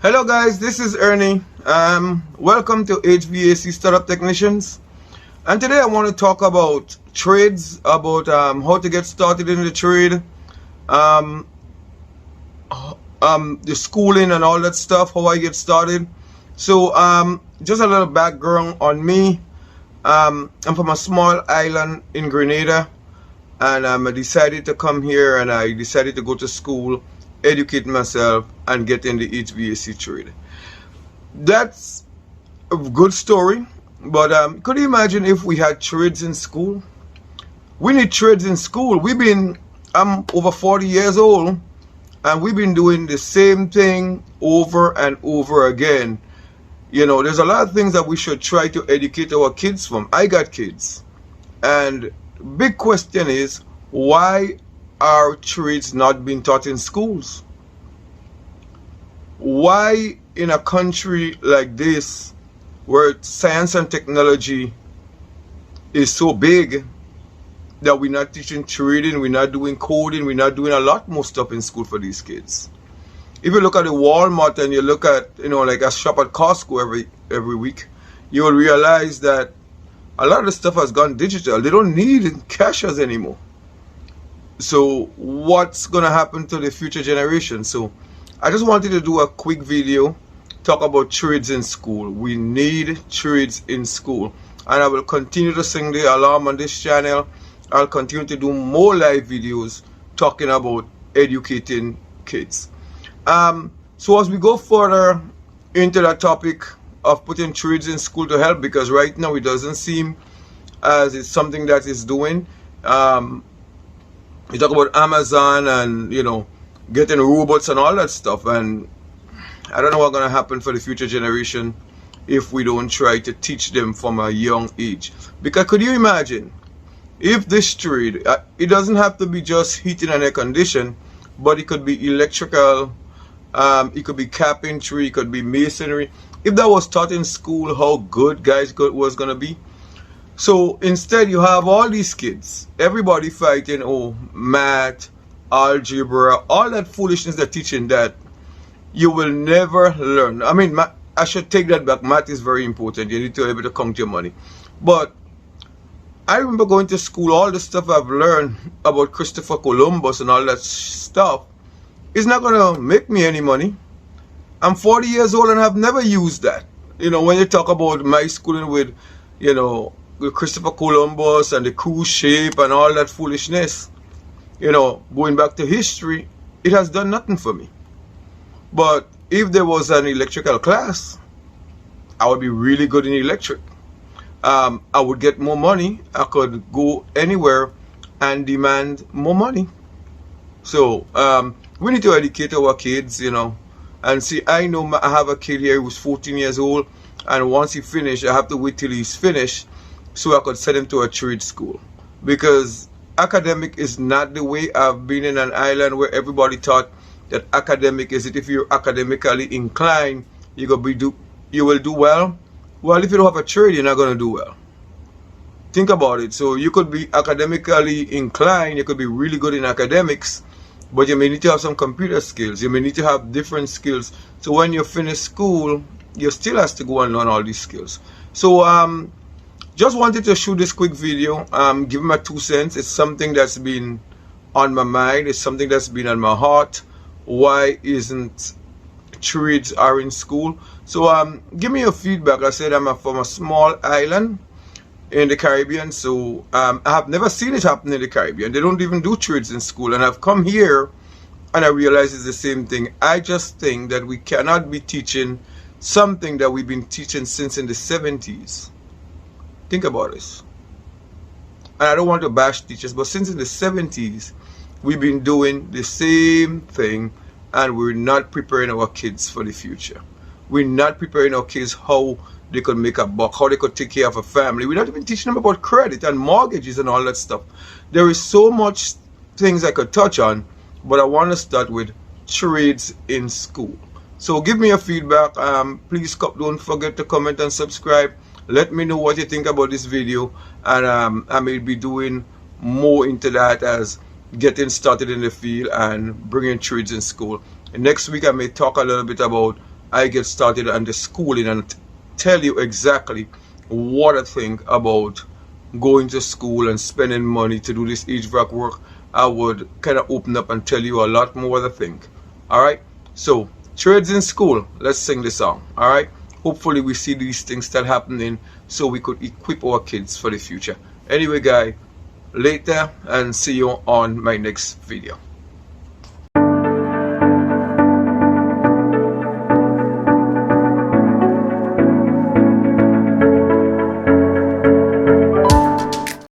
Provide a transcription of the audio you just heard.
Hello guys, this is Ernie. Welcome to HVAC Startup Technicians. And today I want to talk about trades, about how to get started in the trade, um, the schooling and all that stuff, how I get started. So just a little background on me. I'm from a small island in Grenada, and I decided to come here and I decided to go to school, educate myself, and get in the HVAC trade. That's a good story, but could you imagine if we had trades in school? We need trades in school. I'm over 40 years old, and we've been doing the same thing over and over again. You know, there's a lot of things that we should try to educate our kids from. I got kids, and big question is, why are trades not being taught in schools? Why in a country like this, where science and technology is so big, that we're not teaching trading, we're not doing coding, we're not doing a lot more stuff in school for these kids? If you look at the Walmart and you look at, like a shop at Costco every week, you will realize that a lot of the stuff has gone digital. They don't need cashiers anymore. So what's going to happen to the future generation? So I just wanted to do a quick video, talk about trades in school. We need trades in school. And I will continue to sing the alarm on this channel. I'll continue to do more live videos talking about educating kids. So as we go further into that topic of putting trades in school to help, because right now it doesn't seem as it's something that is doing. You talk about Amazon and, getting robots and all that stuff. And I don't know what's going to happen for the future generation if we don't try to teach them from a young age. Because could you imagine if this trade, it doesn't have to be just heating and air conditioning, but it could be electrical, it could be carpentry, it could be masonry. If that was taught in school, how good guys was going to be. So instead you have all these kids, everybody fighting, math, algebra, all that foolishness they're teaching that you will never learn. I mean, I should take that back. Math is very important. You need to be able to count your money. But I remember going to school, all the stuff I've learned about Christopher Columbus and all that stuff is not going to make me any money. I'm 40 years old and I've never used that. When you talk about my schooling with, with Christopher Columbus and the cruise shape and all that foolishness, going back to history, it has done nothing for me. But if there was an electrical class, I would be really good in electric. I would get more money. I could go anywhere and demand more money. So we need to educate our kids, and see, I know I have a kid here who's 14 years old, and once he finished, I have to wait till he's finished so I could send him to a trade school. Because academic is not the way. I've been in an island where everybody thought that academic is it. If you're academically inclined, you will do well. Well, if you don't have a trade, you're not going to do well. Think about it. So you could be academically inclined, you could be really good in academics, but you may need to have some computer skills. You may need to have different skills. So when you finish school, you still have to go and learn all these skills. So just wanted to shoot this quick video, give my 2 cents. It's something that's been on my mind. It's something that's been on my heart. Why isn't trades are in school? So give me your feedback. I said I'm from a small island in the Caribbean, so I have never seen it happen in the Caribbean. They don't even do trades in school, and I've come here and I realize it's the same thing. I just think that we cannot be teaching something that we've been teaching since in the 70s. Think about this. And I don't want to bash teachers, but since in the 70s we've been doing the same thing, and we're not preparing our kids for the future. We're not preparing our kids how they could make a buck, how they could take care of a family. We're not even teaching them about credit and mortgages and all that stuff. There is so much things I could touch on, but I want to start with trades in school. So give me your feedback. Please don't forget to comment and subscribe. Let me know what you think about this video, and I may be doing more into that as getting started in the field and bringing trades in school. And next week I may talk a little bit about I get started on the schooling and tell you exactly what I think about going to school and spending money to do this HVAC work, I would kind of open up and tell you a lot more what I think. Alright, so trades in school, let's sing the song. Alright, hopefully we see these things start happening so we could equip our kids for the future. Anyway guys, later and see you on my next video.